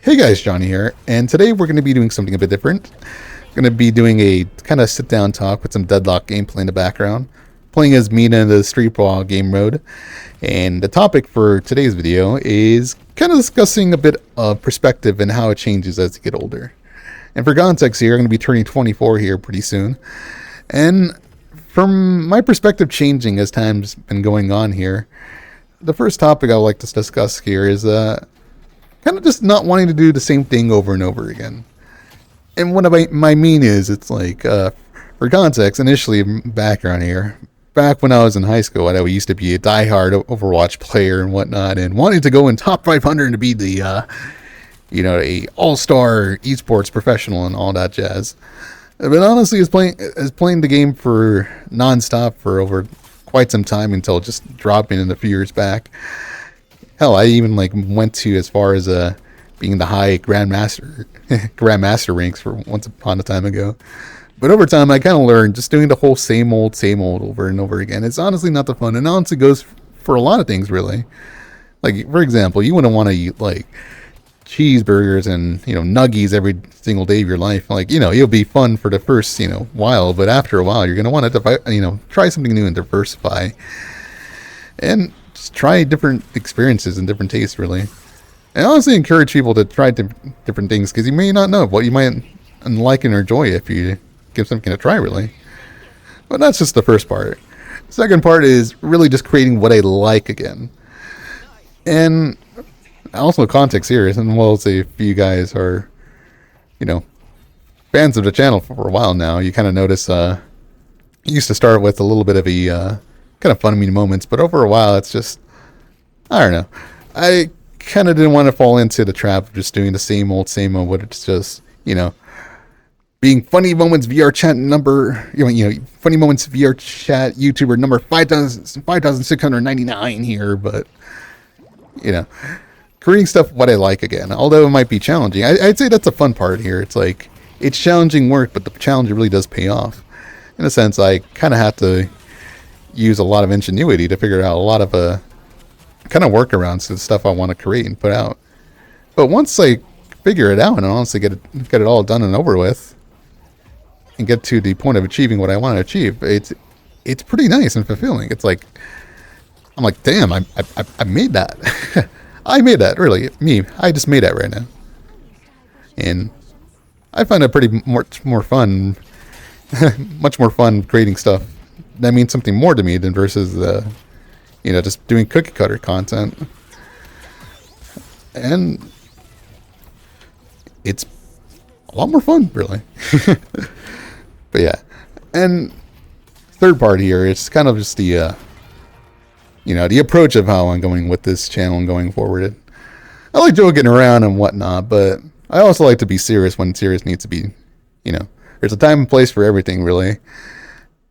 Hey guys, Johnny here, and today we're going to be doing something a bit different. Going to be doing a kind of sit-down talk with some Deadlock gameplay in the background, playing as Mina in the Street Brawl game mode. And the topic for today's video is kind of discussing a bit of perspective and how it changes as you get older. And for context here, I'm going to be turning 24 here pretty soon. And from my perspective changing as time's been going on here, the first topic I'd like to discuss here is kind of just not wanting to do the same thing over and over again. And what my mean is, it's like, for context, initially, background here, back when I was in high school, I used to be a diehard Overwatch player and whatnot, and wanting to go in top 500 to be the, a all-star esports professional and all that jazz. But honestly, as playing the game for non-stop for over quite some time until just dropping in a few years back. Hell, I even went to as far as being the high grandmaster ranks for once upon a time ago. But over time, I kind of learned just doing the whole same old over and over again. It's honestly not the fun, and honestly goes for a lot of things really. Like for example, you wouldn't want to eat cheeseburgers and nuggies every single day of your life. It'll be fun for the first while, but after a while, you're gonna want to try something new and diversify. And just try different experiences and different tastes, really. I honestly encourage people to try different things because you may not know what you might like and enjoy if you give something a try, really. But that's just the first part. The second part is really just creating what I like again. And also context here, and well, say if you guys are, fans of the channel for a while now, you kind of notice, used to start with a little bit of a, kind of funny moments, but over a while it's just, I don't know, I kind of didn't want to fall into the trap of just doing the same old what it's just being funny moments VR chat number, funny moments VR chat YouTuber number 5,699 here, but creating stuff what I like again, although it might be challenging. I'd say that's the fun part here. It's it's challenging work, but the challenge really does pay off. In a sense, I kind of have to use a lot of ingenuity to figure out a lot of kind of workarounds to the stuff I want to create and put out. But once I figure it out and honestly get it all done and over with and get to the point of achieving what I want to achieve, it's pretty nice and fulfilling. It's I'm like, damn, I made that. I made that, really. I just made that right now. And I find it pretty much more fun creating stuff that means something more to me than versus just doing cookie cutter content. And it's a lot more fun, really. But yeah. And third part here, it's kind of just the the approach of how I'm going with this channel and going forward. I like joking around and whatnot, but I also like to be serious when serious needs to be, there's a time and place for everything, really.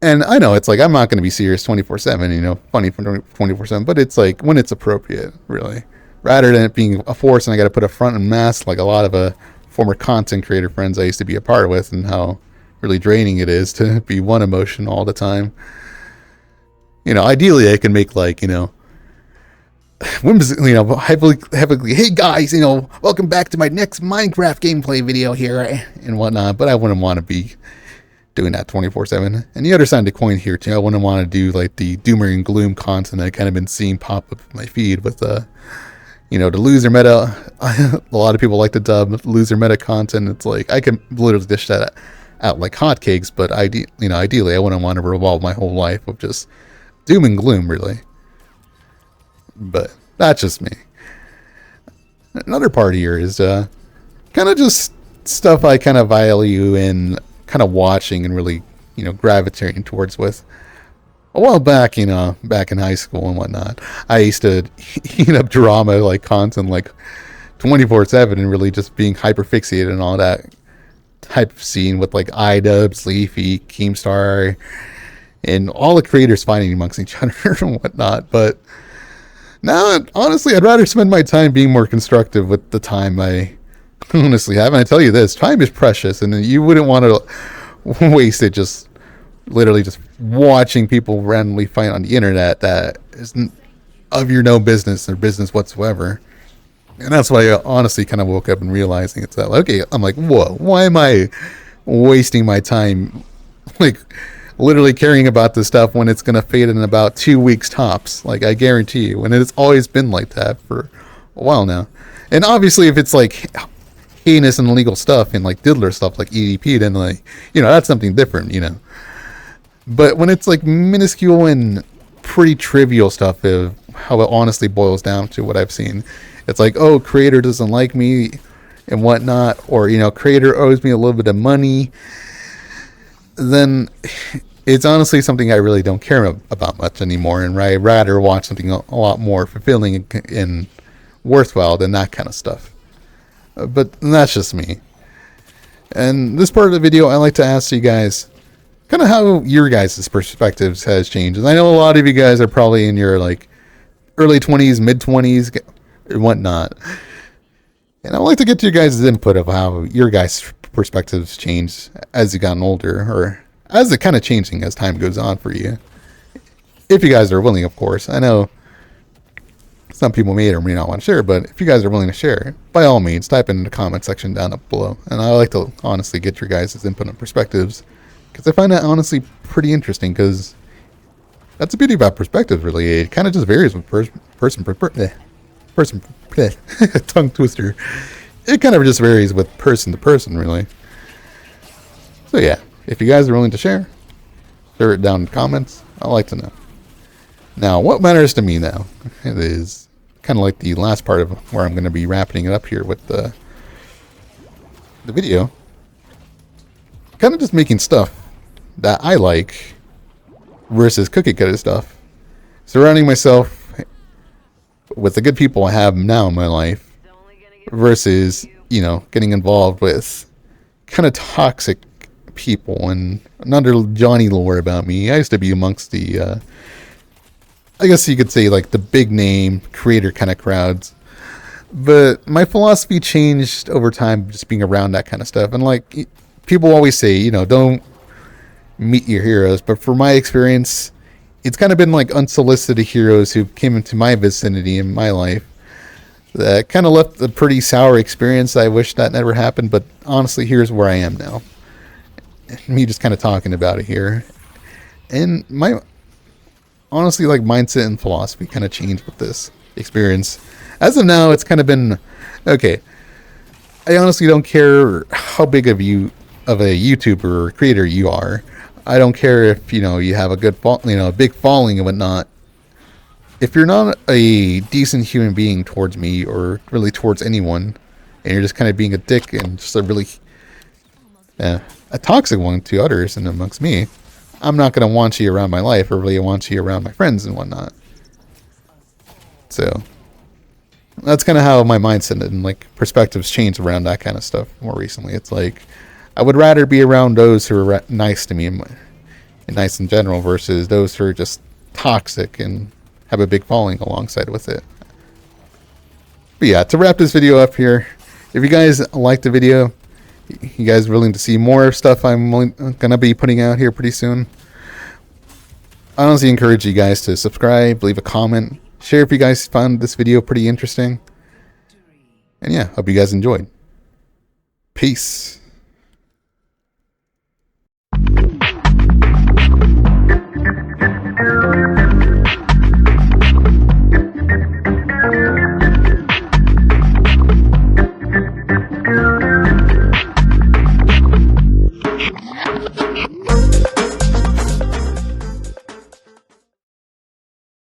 And I know it's I'm not going to be serious 24/7, funny 24/7, but it's when it's appropriate, really. Rather than it being a force and I got to put a front and mask like a lot of former content creator friends I used to be a part with, and how really draining it is to be one emotion all the time. Ideally I can make heavily, hey guys, welcome back to my next Minecraft gameplay video here and whatnot, but I wouldn't want to be doing that 24/7. And the other side of the coin here too, I wouldn't want to do the doomer and gloom content I kind of been seeing pop up in my feed with the loser meta. A lot of people like to dub loser meta content. It's I can literally dish that out like hotcakes, but ideally I wouldn't want to revolve my whole life of just doom and gloom, really. But that's just me. Another part here is kind of just stuff I kind of value in kind of watching and really gravitating towards with. A while back, back in high school and whatnot, I used to eat up drama content 24/7 and really just being hyper fixated and all that type of scene with iDubbbz, Leafy, Keemstar, and all the creators fighting amongst each other and whatnot. But now, honestly, I'd rather spend my time being more constructive with the time I honestly have. And I tell you this, time is precious, and you wouldn't want to waste it just literally just watching people randomly fight on the internet that isn't of your no business or business whatsoever. And that's why I honestly kind of woke up and realizing it's that, okay, I'm like, whoa, why am I wasting my time, like, literally caring about this stuff when it's going to fade in about 2 weeks tops? Like, I guarantee you. And it's always been like that for a while now. And obviously, if it's like heinous and illegal stuff and like diddler stuff like EDP, then, like, you know, that's something different, you know. But when it's like minuscule and pretty trivial stuff, of how it honestly boils down to what I've seen, it's like, oh, creator doesn't like me and whatnot, or, you know, creator owes me a little bit of money, then it's honestly something I really don't care about much anymore, and I'd rather watch something a lot more fulfilling and worthwhile than that kind of stuff. But that's just me. And this part of the video, I like to ask you guys kind of how your guys' perspectives has changed. And I know a lot of you guys are probably in your like early 20s, mid 20s, and whatnot. And I'd like to get to your guys' input of how your guys' perspectives changed as you gotten older, or as it kind of changing as time goes on for you. If you guys are willing, of course. I know some people may or may not want to share, but if you guys are willing to share, by all means, type in the comment section down below. And I like to honestly get your guys' input and perspectives, because I find that honestly pretty interesting, because that's the beauty about perspective, really. It kind of just varies with person, tongue twister. It kind of just varies with person to person, really. So yeah, if you guys are willing to share it down in the comments. I'd like to know. Now, what matters to me now, it is kind of like the last part of where I'm going to be wrapping it up here with the video. Kind of just making stuff that I like versus cookie cutter stuff. Surrounding myself with the good people I have now in my life versus, you know, getting involved with kind of toxic people. And another Johnny lore about me, I used to be amongst the I guess you could say like the big name creator kind of crowds, but my philosophy changed over time, just being around that kind of stuff. And like people always say, you know, don't meet your heroes, but for my experience, it's kind of been like unsolicited heroes who came into my vicinity in my life that kind of left a pretty sour experience. I wish that never happened, but honestly, here's where I am now. Me just kind of talking about it here, and my honestly, like, mindset and philosophy kind of changed with this experience. As of now, it's kind of been okay. I honestly don't care how big of a YouTuber or creator you are. I don't care if, you know, you have a good, a big following and whatnot. If you're not a decent human being towards me, or really towards anyone, and you're just kind of being a dick and just a really a toxic one to others and amongst me, I'm not going to want you around my life, or really want you around my friends and whatnot. So that's kind of how my mindset and like perspectives changed around that kind of stuff more recently. It's like I would rather be around those who are nice to me and nice in general versus those who are just toxic and have a big following alongside with it. But yeah, to wrap this video up here, if you guys liked the video, you guys willing to see more stuff I'm going to be putting out here pretty soon, I honestly encourage you guys to subscribe, leave a comment, share if you guys found this video pretty interesting. And yeah, hope you guys enjoyed. Peace.